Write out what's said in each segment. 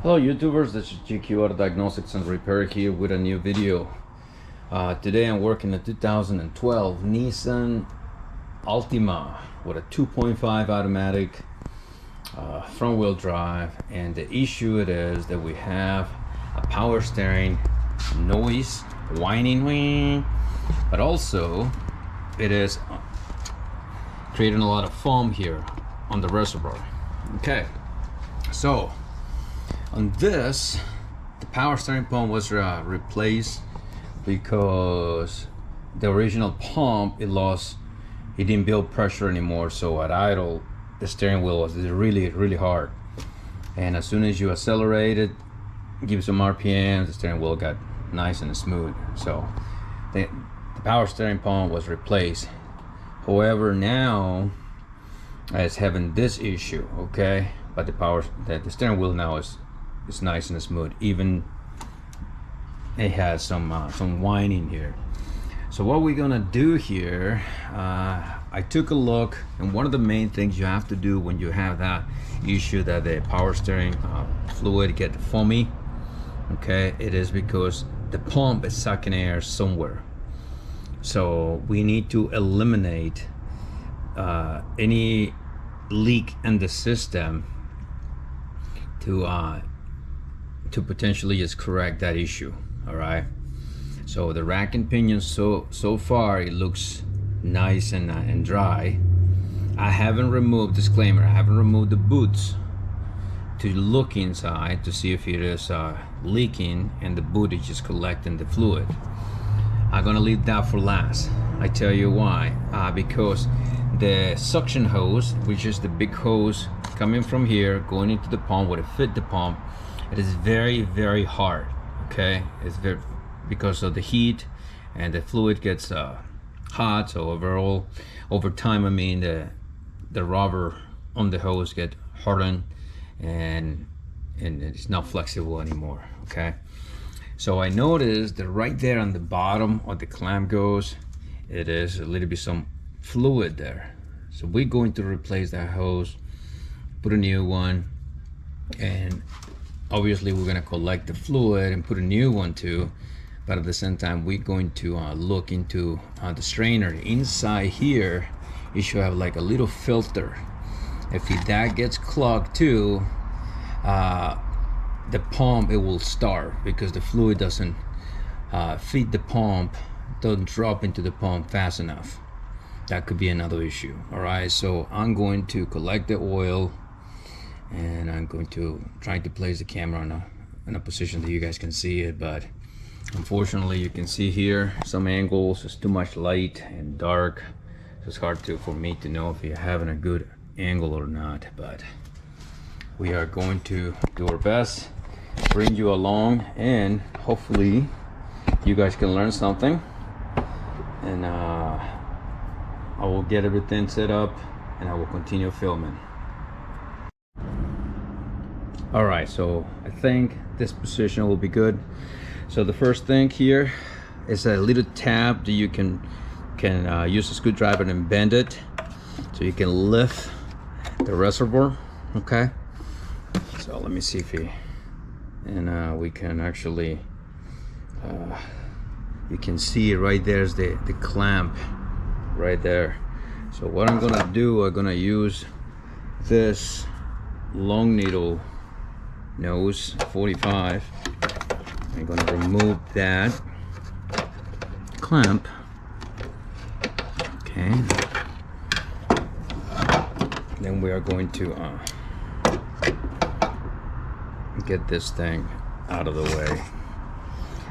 Hello YouTubers, this is GQ Diagnostics and Repair here with a new video. Today I'm working a 2012 Nissan Altima with a 2.5 automatic front wheel drive, and the issue it is that we have a power steering noise, whining, but also it is creating a lot of foam here on the reservoir. Okay, so on this, the power steering pump was replaced because the original pump, it didn't build pressure anymore. So at idle, the steering wheel was really hard, and as soon as you accelerate it, give some RPM, the steering wheel got nice and smooth. So the power steering pump was replaced. However, now it's having this issue, okay? But the steering wheel now is nice and smooth. Even it has some whining here. So what we're gonna do here, I took a look, and one of the main things you have to do when you have that issue that the power steering fluid get foamy, okay, it is because the pump is sucking air somewhere. So we need to eliminate any leak in the system to potentially just correct that issue. All right, so the rack and pinion, so far it looks nice and dry. I haven't removed, disclaimer, I haven't removed the boots to look inside to see if it is leaking and the boot is just collecting the fluid. I'm gonna leave that for last. I tell you why. Because the suction hose, which is the big hose coming from here going into the pump where it fit the pump, it is very hard. Okay, it's very, because of the heat and the fluid gets hot. So over time, I mean, the rubber on the hose get hardened and it's not flexible anymore. Okay, so I noticed that right there on the bottom of the clamp goes, it is a little bit some fluid there. So we're going to replace that hose, put a new one, and obviously we're going to collect the fluid and put a new one too. But at the same time, we're going to look into the strainer. Inside here, it should have like a little filter. If that gets clogged too, the pump, it will starve because the fluid doesn't feed the pump, doesn't drop into the pump fast enough. That could be another issue. All right, so I'm going to collect the oil, and I'm going to try to place the camera in a position that you guys can see it. But unfortunately, you can see here some angles, it's too much light and dark, so it's hard for me to know if you're having a good angle or not. But we are going to do our best, bring you along, and hopefully you guys can learn something. And I will get everything set up and I will continue filming. All right, so I think this position will be good. So the first thing here is a little tab that you can use a screwdriver and bend it so you can lift the reservoir. Okay, so let me see if we can actually you can see right there's the clamp right there. So what I'm gonna do, I'm gonna use this long needle nose 45. I'm gonna remove that clamp. Okay, then we are going to get this thing out of the way.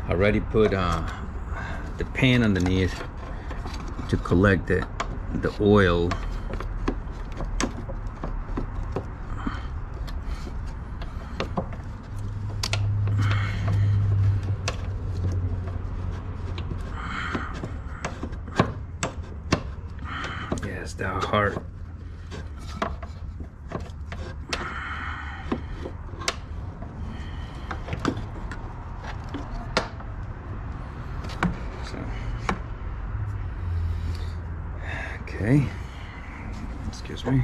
I already put the pan underneath to collect the oil. Yes, that hard. Okay, excuse me.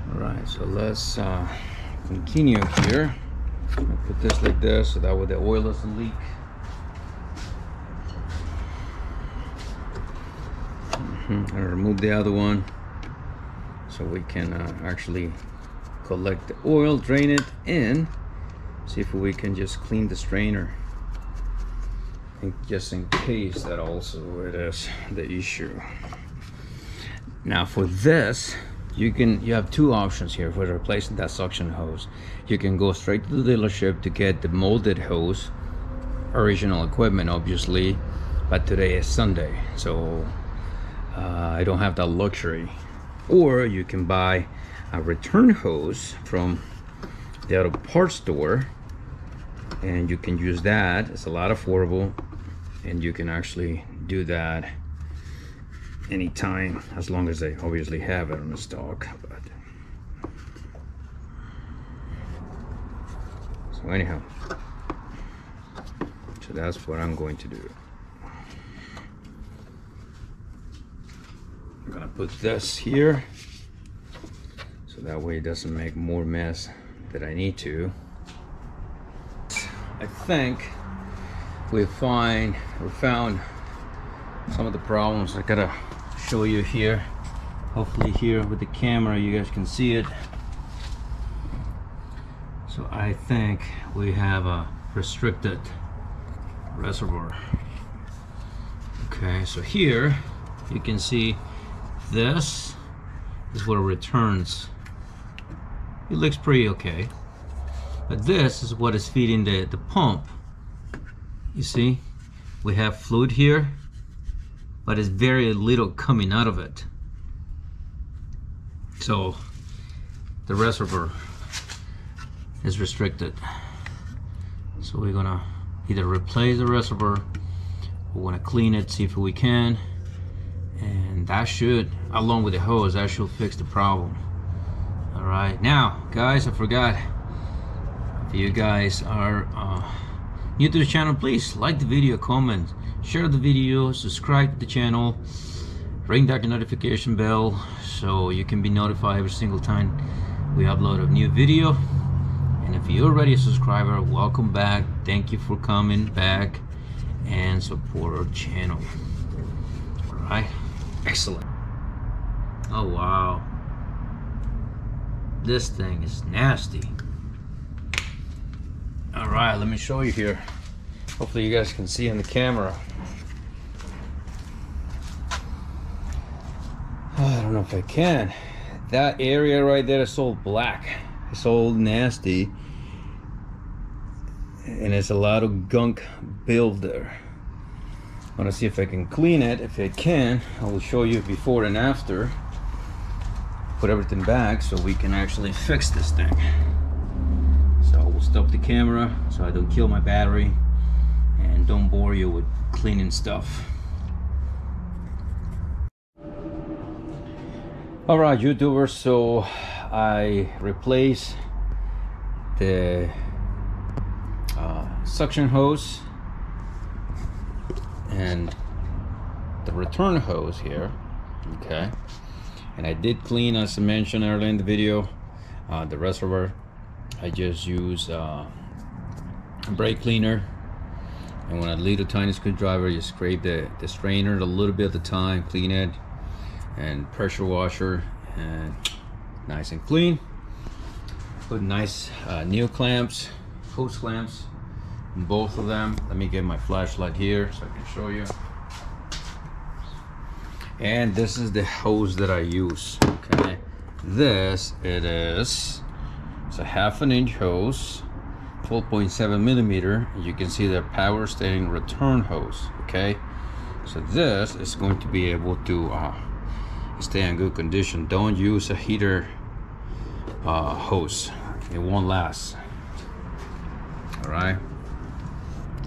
All right, so let's continue here. I'll put this like this so that way the oil doesn't leak. I'll remove the other one so we can actually collect the oil, drain it, and see if we can just clean the strainer. And just in case that also it is the issue. Now for this, you have two options here for replacing that suction hose. You can go straight to the dealership to get the molded hose, original equipment obviously, but today is Sunday, so I don't have that luxury. Or you can buy a return hose from the auto parts store, and you can use that. It's a lot affordable, and you can actually do that anytime, as long as they obviously have it on the stock. But so anyhow, so that's what I'm going to do. I'm gonna put this here so that way it doesn't make more mess that I need to. I think we found some of the problems. I gotta show you here. Hopefully here with the camera you guys can see it. So I think we have a restricted reservoir. Okay, so here you can see this is what it returns. It looks pretty okay, but this is what is feeding the pump. You see, we have fluid here, but it's very little coming out of it. So the reservoir is restricted. So we're gonna either replace the reservoir, we want to clean it, see if we can, and that should, along with the hose, that should fix the problem. All right, now guys, I forgot, if you guys are new to the channel, please like the video, comment, share the video, subscribe to the channel, ring that notification bell so you can be notified every single time we upload a new video. And if you're already a subscriber, welcome back. Thank you for coming back and support our channel. All right, excellent. Oh wow, this thing is nasty. All right, let me show you here. Hopefully you guys can see on the camera. Oh, I don't know if I can. That area right there is all black. It's all nasty. And there's a lot of gunk built there. I want to see if I can clean it. If I can, I will show you before and after. Put everything back so we can actually fix this thing. So I will stop the camera so I don't kill my battery and don't bore you with cleaning stuff. All right, YouTubers, so I replaced the suction hose and the return hose here. Okay, and I did clean, as I mentioned earlier in the video, the reservoir. I just use a brake cleaner, and when I leave a tiny screwdriver, you scrape the strainer a little bit at a time, clean it, and pressure washer, and nice and clean. Put nice new clamps, hose clamps, in both of them. Let me get my flashlight here so I can show you. And this is the hose that I use. Okay, this it's a 1/2 inch hose, 12.7 millimeter. You can see the power steering return hose. Okay, so this is going to be able to stay in good condition. Don't use a heater hose, it won't last. All right,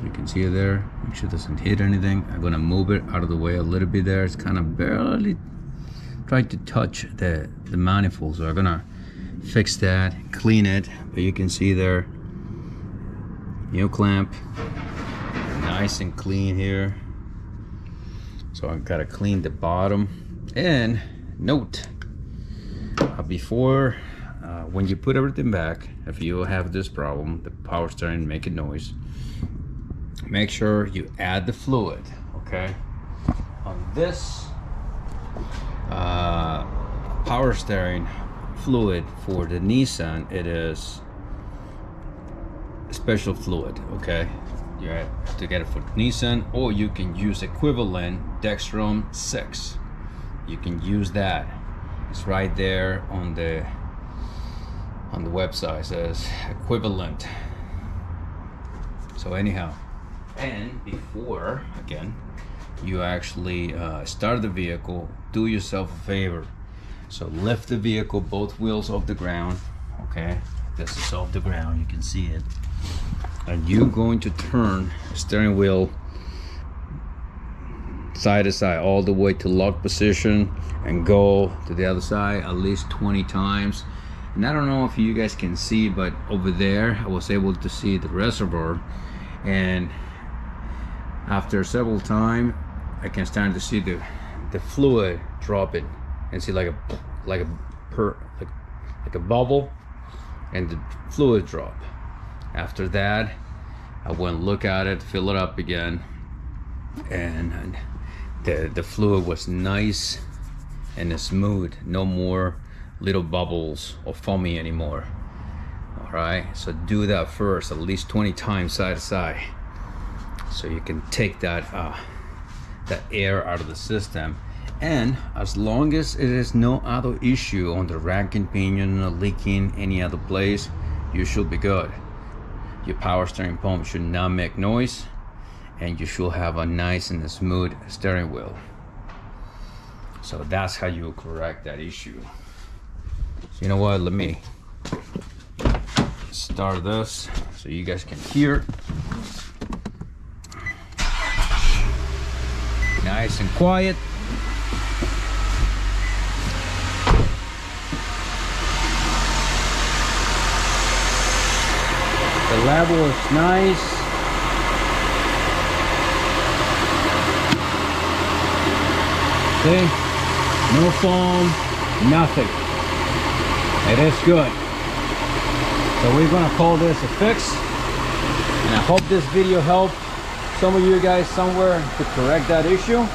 you can see it there. Make sure it doesn't hit anything. I'm gonna move it out of the way a little bit there. It's kind of barely trying to touch the manifold, so I'm gonna fix that, clean it. But you can see there, new clamp, nice and clean here. So I've got to clean the bottom. And note, before when you put everything back, if you have this problem, the power steering making noise, make sure you add the fluid. Okay, on this power steering fluid for the Nissan, it is special fluid. Okay, you have to get it for Nissan, or you can use equivalent Dextrum 6. You can use that. It's right there on the website. It says equivalent. So anyhow, and before again you actually start the vehicle, do yourself a favor. So lift the vehicle, both wheels off the ground. Okay, this is off the ground, you can see it. And you're going to turn the steering wheel side to side all the way to lock position and go to the other side at least 20 times. And I don't know if you guys can see, but over there I was able to see the reservoir, and after several times I can start to see the fluid dropping and see like a bubble, and the fluid drop. After that I went and look at it, fill it up again, and the fluid was nice and smooth, no more little bubbles or foamy anymore. All right, so do that first, at least 20 times side to side, so you can take that air out of the system. And as long as it is no other issue on the rack and pinion or leaking any other place, you should be good. Your power steering pump should not make noise, and you should have a nice and smooth steering wheel. So that's how you correct that issue. So you know what, let me start this so you guys can hear. Nice and quiet. The level is nice. See? No foam, nothing. It is good. So we're gonna call this a fix. And I hope this video helped some of you guys somewhere to correct that issue.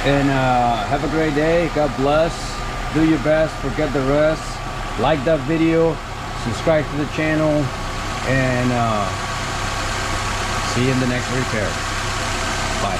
And have a great day. God bless. Do your best, forget the rest. Like that video, subscribe to the channel, and see you in the next repair. Bye.